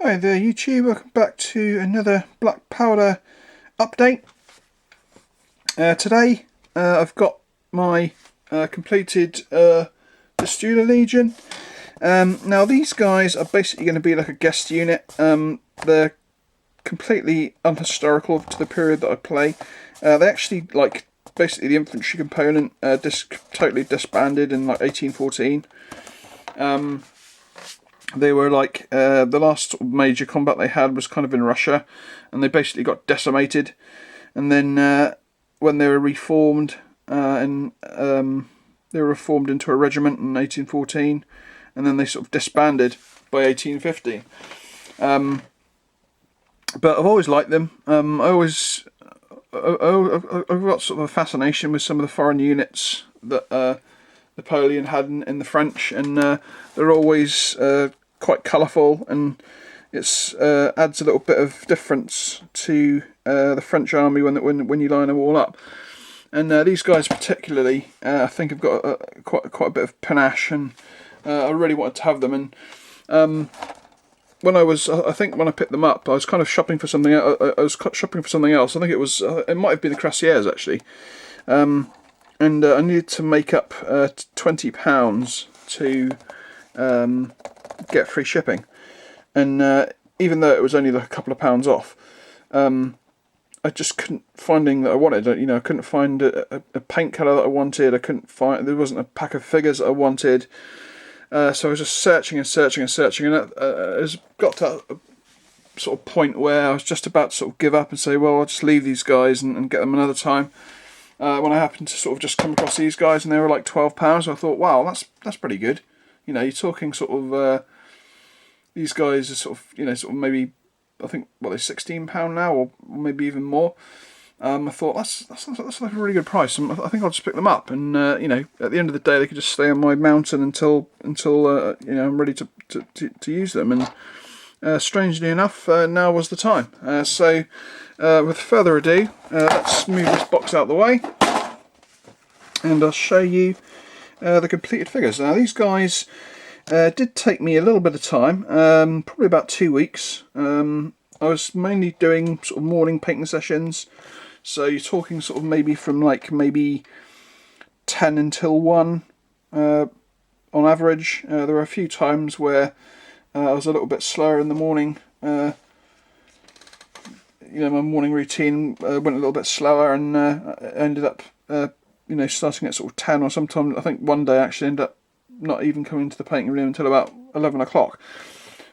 Hi there YouTube, welcome back to another black powder update. Today I've got my completed Vistula Legion. Now these guys are basically going to be like a guest unit. They're completely unhistorical to the period that I play. They actually, like, basically the infantry component totally disbanded in like 1814. They were like, the last major combat they had was kind of in Russia, and they basically got decimated. And then when they were reformed, they were reformed into a regiment in 1814, and then they sort of disbanded by 1850. But I've always liked them. I've got sort of a fascination with some of the foreign units that Napoleon had in the French, and they're always quite colourful, and it's adds a little bit of difference to the French army when you line them all up. And these guys particularly, I think, have got quite a bit of panache, and I really wanted to have them. And when I picked them up, I was kind of shopping for something. I was shopping for something else. I think it might have been the Cuirassiers actually, and I needed to make up £20 to get free shipping. And even though it was only like a couple of pounds off, I just couldn't find anything that I wanted. You know, I couldn't find a paint colour that I wanted. There wasn't a pack of figures that I wanted. So I was just searching and searching and searching, and it got to a sort of point where I was just about to sort of give up and say, well, I'll just leave these guys and get them another time. When I happened to sort of just come across these guys, and they were like £12, I thought, wow, that's pretty good. You know, you're talking sort of these guys are sort of maybe, I think, they're £16 now, or maybe even more. I thought that's like a really good price, and I think I'll just pick them up. And you know, at the end of the day, they could just stay on my mountain until you know, I'm ready to use them. And strangely enough, now was the time. So with further ado, let's move this box out of the way, and I'll show you the completed figures. Now these guys did take me a little bit of time, probably about 2 weeks. I was mainly doing sort of morning painting sessions, so you're talking sort of maybe from maybe 10 until 1 on average. There were a few times where I was a little bit slower in the morning. You know, my morning routine went a little bit slower, and ended up you know, starting at sort of 10, or sometimes I think one day I actually ended up not even coming to the painting room until about 11 o'clock.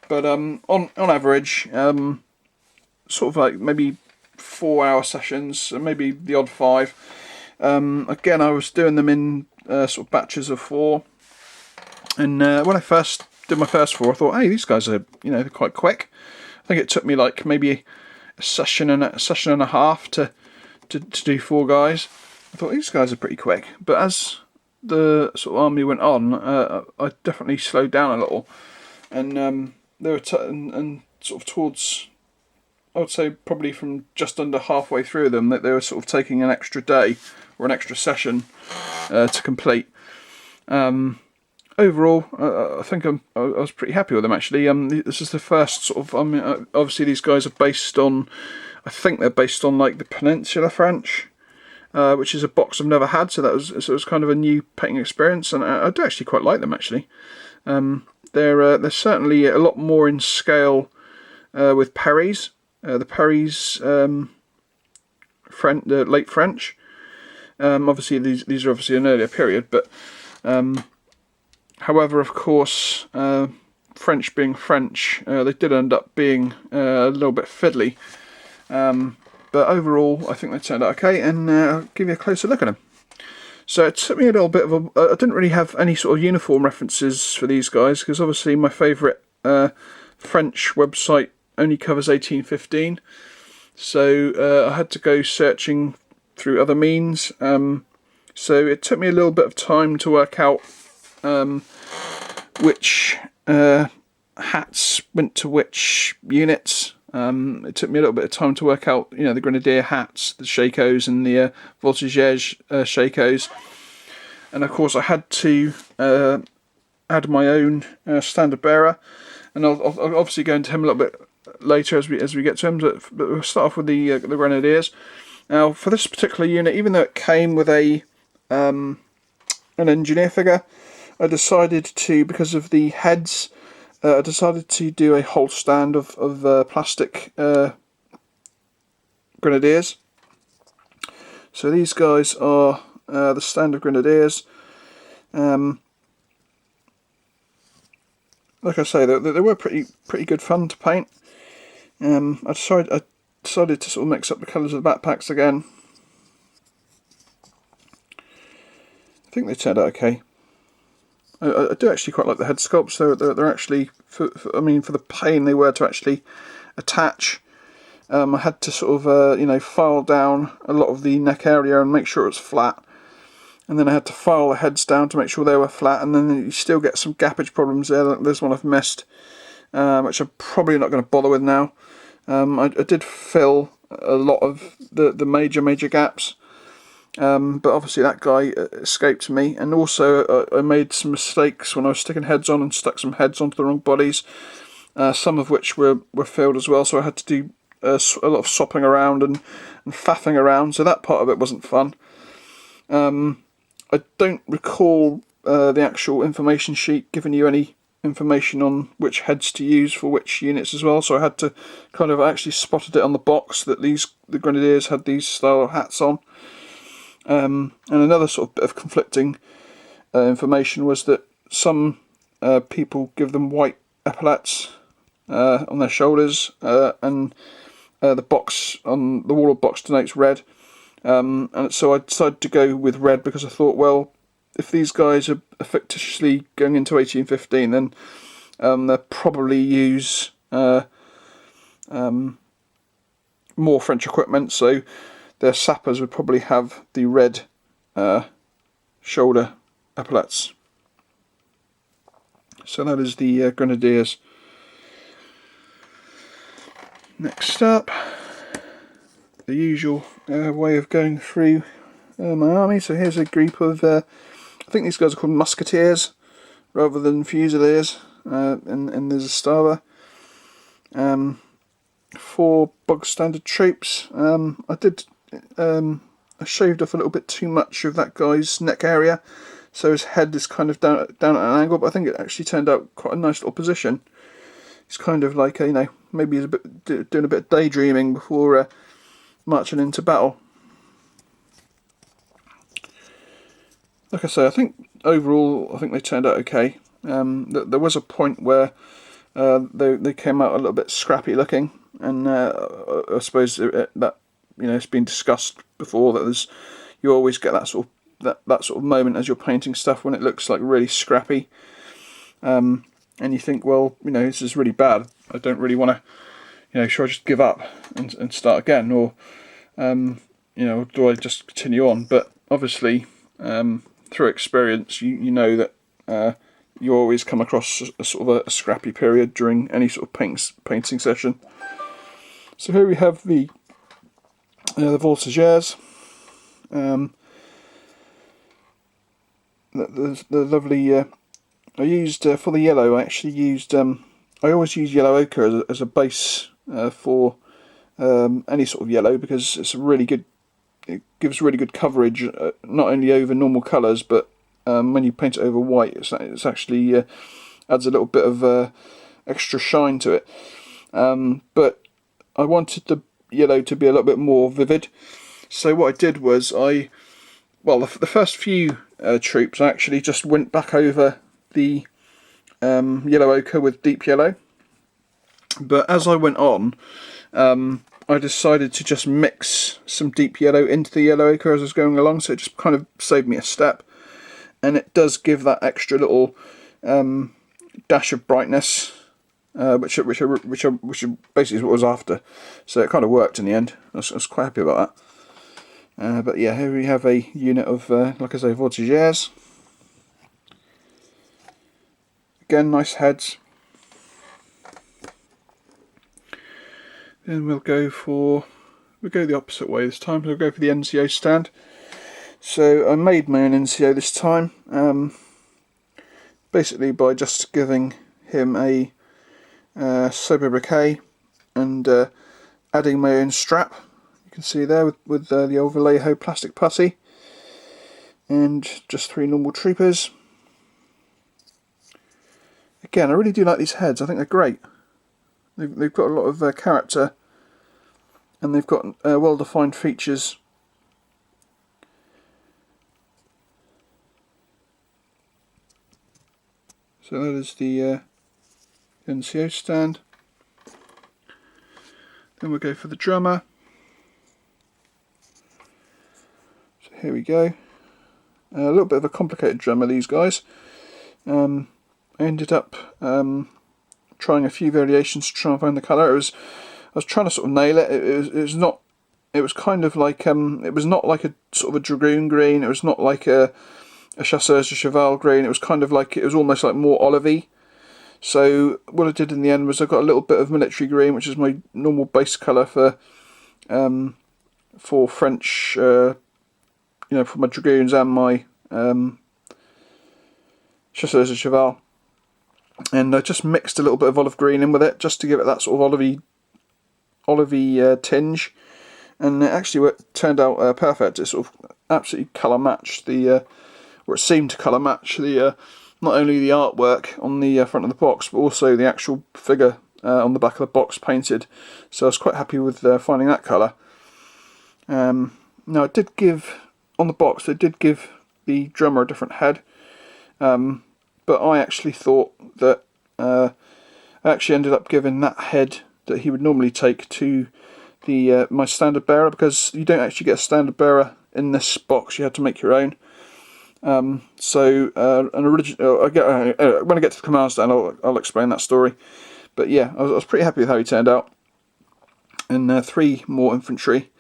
But on average, sort of like maybe 4-hour sessions, maybe the odd 5. Again, I was doing them in sort of batches of 4. And when I first did my first 4, I thought, hey, these guys are, you know, they're quite quick. I think it took me like maybe a session and a half to do 4 guys. I thought these guys are pretty quick, but as the sort of army went on, I definitely slowed down a little, and they were and sort of towards, I would say probably from just under halfway through them, that they were sort of taking an extra day or an extra session to complete. Overall, I think I was pretty happy with them actually. This is the first sort of, I mean, obviously these guys are based on, I think they're based on like the Peninsular French, which is a box I've never had, so it was kind of a new painting experience, and I do actually quite like them actually. They're certainly a lot more in scale with Paris. The Paris the late French. Obviously these are obviously an earlier period, but however, of course, French being French, they did end up being a little bit fiddly. But overall, I think they turned out okay, and I'll give you a closer look at them. So it took me a little bit of I didn't really have any sort of uniform references for these guys, because obviously my favourite French website only covers 1815. So I had to go searching through other means. So it took me a little bit of time to work out which hats went to which units. It took me a little bit of time to work out, you know, the Grenadier hats, the Shakos, and the Voltigeurs Shakos. And of course I had to add my own standard bearer. and I'll obviously go into him a little bit later as we get to him. But we'll start off with the Grenadiers. Now, for this particular unit, even though it came with an engineer figure, I decided to, because of the heads, I decided to do a whole stand of plastic Grenadiers. So these guys are the stand of Grenadiers. Like I say, they were pretty good fun to paint. I decided to sort of mix up the colours of the backpacks again. I think they turned out okay. I do actually quite like the head sculpts. They're actually, for the pain they were to actually attach. I had to sort of file down a lot of the neck area and make sure it was flat, and then I had to file the heads down to make sure they were flat, and then you still get some gappage problems there. There's one I've missed, which I'm probably not going to bother with now. I did fill a lot of the major gaps, but obviously that guy escaped me, and also I made some mistakes when I was sticking heads on and stuck some heads onto the wrong bodies, some of which were filled as well, so I had to do a lot of swapping around and faffing around, so that part of it wasn't fun. I don't recall the actual information sheet giving you any information on which heads to use for which units as well, so I had to kind of actually spotted it on the box that the Grenadiers had these style of hats on. And another sort of bit of conflicting information was that some people give them white epaulets on their shoulders, and the box on the wall of box denotes red, and so I decided to go with red because I thought, well, if these guys are fictitiously going into 1815, then they'll probably use more French equipment, so their sappers would probably have the red shoulder epaulets. So that is the Grenadiers. Next up, the usual way of going through my army. So here's a group of, I think these guys are called musketeers rather than fusiliers, and there's a Zastava. 4 bog standard troops. I shaved off a little bit too much of that guy's neck area, so his head is kind of down at an angle, but I think it actually turned out quite a nice little position. It's kind of like, maybe he's doing a bit of daydreaming before marching into battle. Like I say, I think overall, they turned out okay. There was a point where they came out a little bit scrappy looking, and I suppose that it's been discussed before that you always get that sort of moment as you're painting stuff when it looks like really scrappy. And you think, well, this is really bad. I don't really want to, should I just give up and start again, or, do I just continue on? But obviously, through experience, you know that you always come across a sort of a scrappy period during any sort of painting session. So here we have the Voltigeurs. The lovely. I used for the yellow. I actually used. I always use yellow ochre as a base for any sort of yellow, because it's really good. It gives really good coverage, not only over normal colours, but when you paint it over white, it's actually adds a little bit of extra shine to it. But I wanted the yellow to be a little bit more vivid, so what I did was the first few troops I actually just went back over the yellow ochre with deep yellow, but as I went on, I decided to just mix some deep yellow into the yellow ochre as I was going along, so it just kind of saved me a step, and it does give that extra little dash of brightness, which basically is what I was after. So it kind of worked in the end. I was quite happy about that. But yeah, here we have a unit of, like I say, Voltigeurs. Again, nice heads. Then we'll go the opposite way this time. We'll go for the Nco Stand. So I made my own Nco this time, basically by just giving him a sobriquet, and adding my own strap. You can see there with the old Vallejo plastic putty, and just 3 normal troopers. Again, I really do like these heads. I think they're great. They've got a lot of character, and they've got well-defined features. So that is the Nco Stand. Then we'll go for the drummer. So here we go. A little bit of a complicated drummer, these guys. I ended up trying a few variations to try and find the colour. I was trying to sort of nail it. It was not. It was kind of like it was not like a sort of a dragoon green. It was not like a Chasseurs de Cheval green. It was kind of like, it was almost like more olivey. So what I did in the end was I got a little bit of military green, which is my normal base colour for French, for my dragoons and my Chasseurs de Cheval. And I just mixed a little bit of olive green in with it, just to give it that sort of olivey tinge. And it actually turned out perfect. It sort of absolutely colour matched or it seemed to colour match not only the artwork on the front of the box, but also the actual figure on the back of the box painted. So I was quite happy with finding that colour. Now, it did give, on the box, they did give the drummer a different head, but I actually thought that I actually ended up giving that head that he would normally take to my standard bearer, because you don't actually get a standard bearer in this box. You had to make your own. So an original. When I get to the command stand, I'll explain that story. But yeah, I was pretty happy with how he turned out. And 3 more infantry.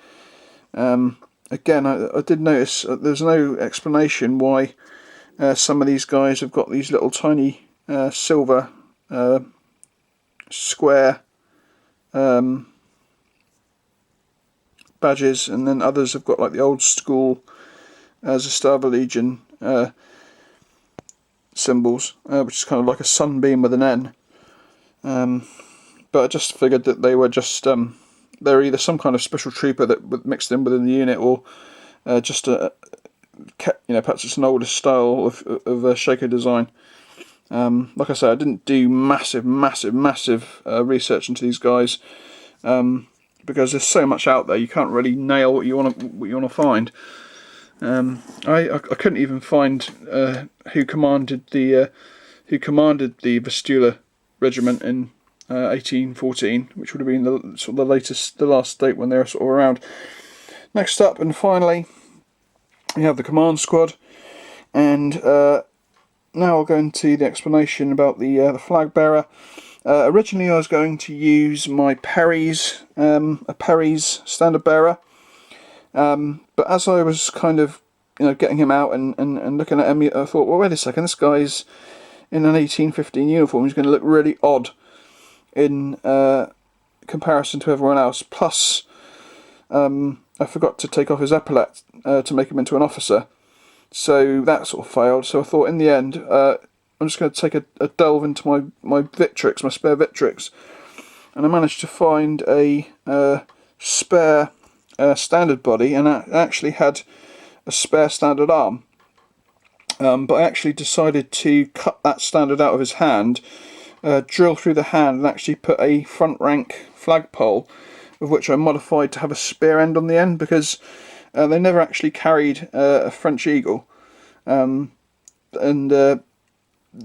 Again, I did notice there's no explanation why some of these guys have got these little tiny silver square badges, and then others have got like the old school Zastava Legion symbols, which is kind of like a sunbeam with an N. But I just figured that they were just they're either some kind of special trooper that mixed in within the unit, or just perhaps it's an older style of Shaker design. Like I said, I didn't do massive research into these guys, because there's so much out there. You can't really nail what you want to find. I couldn't even find who commanded the Vistula Regiment in 1814, which would have been the last date when they were sort of around. Next up, and finally, we have the command squad, and now I'll go into the explanation about the flag bearer. Originally, I was going to use my Perry's standard bearer. But as I was kind of, getting him out and looking at him, I thought, well, wait a second, this guy's in an 1815 uniform. He's going to look really odd in comparison to everyone else. Plus, I forgot to take off his epaulette to make him into an officer, so that sort of failed. So I thought, in the end, I'm just going to take a delve into my Victrix, my spare Victrix, and I managed to find a spare standard body, and I actually had a spare standard arm, but I actually decided to cut that standard out of his hand, drill through the hand, and actually put a front rank flagpole, of which I modified to have a spear end on the end, because they never actually carried a French eagle, and I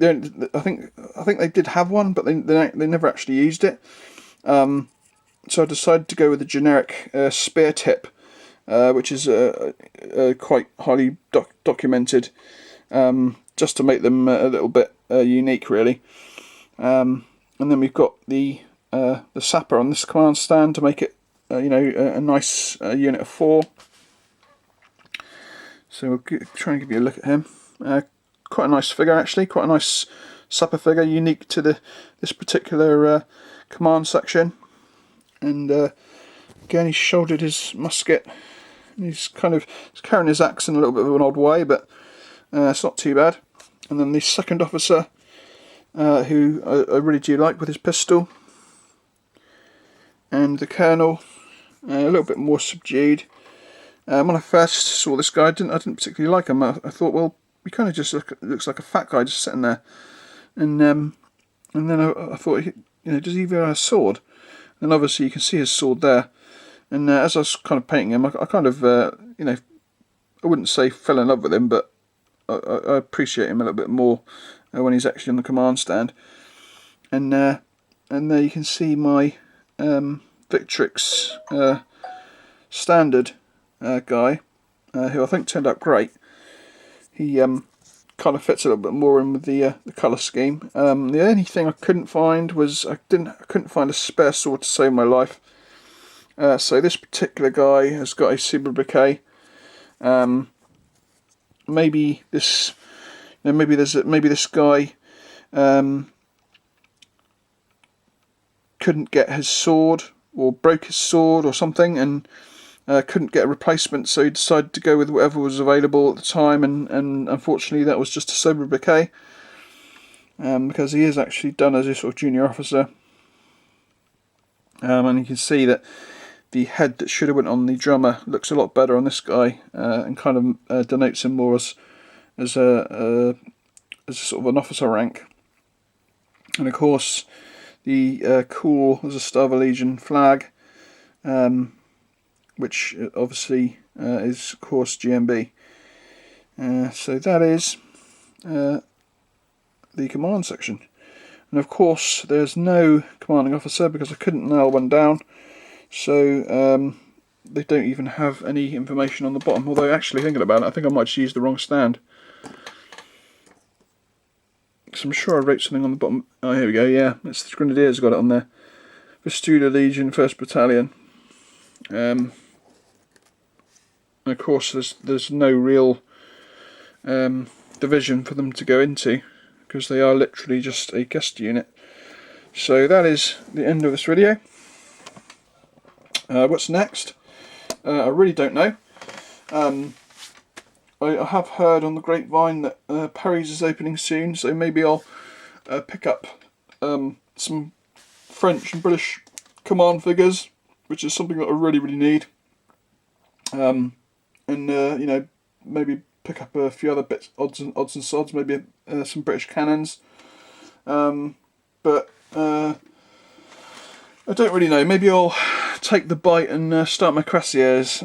think they did have one, but they never actually used it. So I decided to go with the generic spear tip, which is quite highly documented, just to make them a little bit unique, really. And then we've got the sapper on this command stand to make it, a nice unit of 4. So we'll try and give you a look at him. Quite a nice figure, actually. Quite a nice sapper figure, unique to this particular command section. And again, he's shouldered his musket. He's carrying his axe in a little bit of an odd way, but it's not too bad. And then the second officer, who I really do like with his pistol, and the Colonel, a little bit more subdued. When I first saw this guy, I didn't particularly like him. I thought, well, he kind of just looks like a fat guy just sitting there, and then I thought, does he even have a sword? And obviously you can see his sword there. And as I was kind of painting him, I kind of, I wouldn't say fell in love with him, but I appreciate him a little bit more when he's actually on the command stand. And there you can see my Victrix standard guy, who I think turned out great. He kind of fits a little bit more in with the colour scheme. The only thing I couldn't find was I couldn't find a spare sword to save my life. So this particular guy has got a sobriquet. Maybe this, maybe this guy couldn't get his sword, or broke his sword or something, and couldn't get a replacement, so he decided to go with whatever was available at the time, and unfortunately that was just a sobriquet, because he is actually done as a sort of junior officer. And you can see that the head that should have went on the drummer looks a lot better on this guy, and kind of denotes him more as a sort of an officer rank. And of course the cool as a Star of the Legion flag, which obviously is of course GMB. So that is the command section. And of course there's no commanding officer because I couldn't nail one down, so they don't even have any information on the bottom. Although actually thinking about it, I think I might just use the wrong stand. So I'm sure I wrote something on the bottom. Oh, here we go, yeah, it's the Grenadiers got it on there. Vistula Legion, 1st Battalion. And of course there's no real division for them to go into, because they are literally just a guest unit. So that is the end of this video. What's next? I really don't know. I have heard on the grapevine that Perry's is opening soon, so maybe I'll pick up some French and British command figures, which is something that I really need. And maybe pick up a few other bits, odds and sods, maybe some British cannons. But I don't really know. Maybe I'll take the bite and start my Cressiers.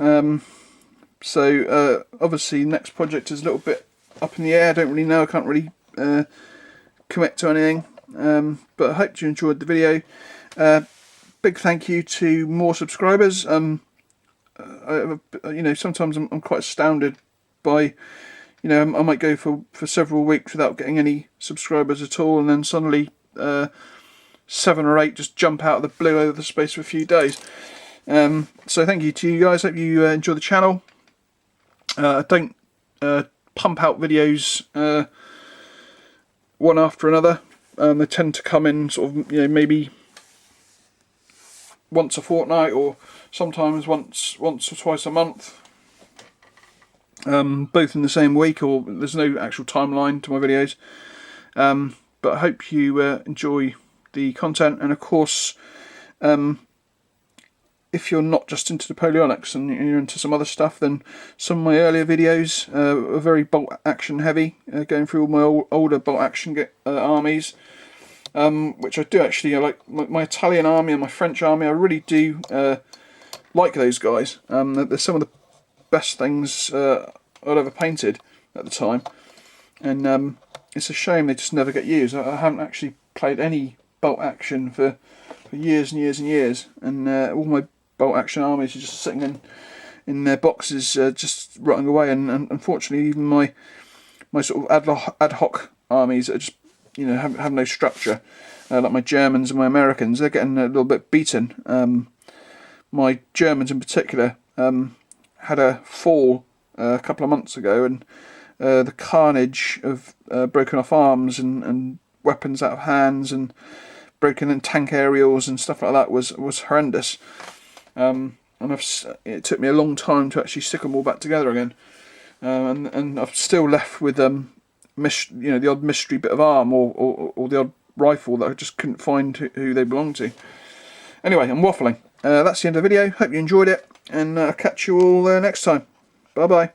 So obviously next project is a little bit up in the air. I don't really know. I can't really commit to anything. But I hope you enjoyed the video. Big thank you to more subscribers. Sometimes I'm quite astounded by, I might go for several weeks without getting any subscribers at all, and then suddenly 7 or 8 just jump out of the blue over the space of a few days. So thank you to you guys. Hope you enjoy the channel. I don't pump out videos one after another. They tend to come in sort of, maybe once a fortnight, or sometimes once or twice a month. Both in the same week, or there's no actual timeline to my videos. But I hope you enjoy the content, and of course, if you're not just into Napoleonics and you're into some other stuff, then some of my earlier videos are very bolt action heavy, going through all my older bolt action armies, which I do actually. I like my Italian army and my French army. I really do like those guys. They're some of the best things I'd ever painted at the time, and it's a shame they just never get used. I haven't actually played any bolt action for years and years and years, and all my bolt action armies are just sitting in their boxes, just rotting away. And unfortunately, even my sort of ad hoc armies that are just have no structure, like my Germans and my Americans, they're getting a little bit beaten. My Germans in particular had a fall a couple of months ago, and the carnage of broken off arms and weapons out of hands and broken in tank aerials and stuff like that was horrendous. And it took me a long time to actually stick them all back together again. And I'm still left with the odd mystery bit of arm, or the odd rifle that I just couldn't find who they belonged to. Anyway, I'm waffling. That's the end of the video. Hope you enjoyed it, and I'll catch you all next time. Bye bye.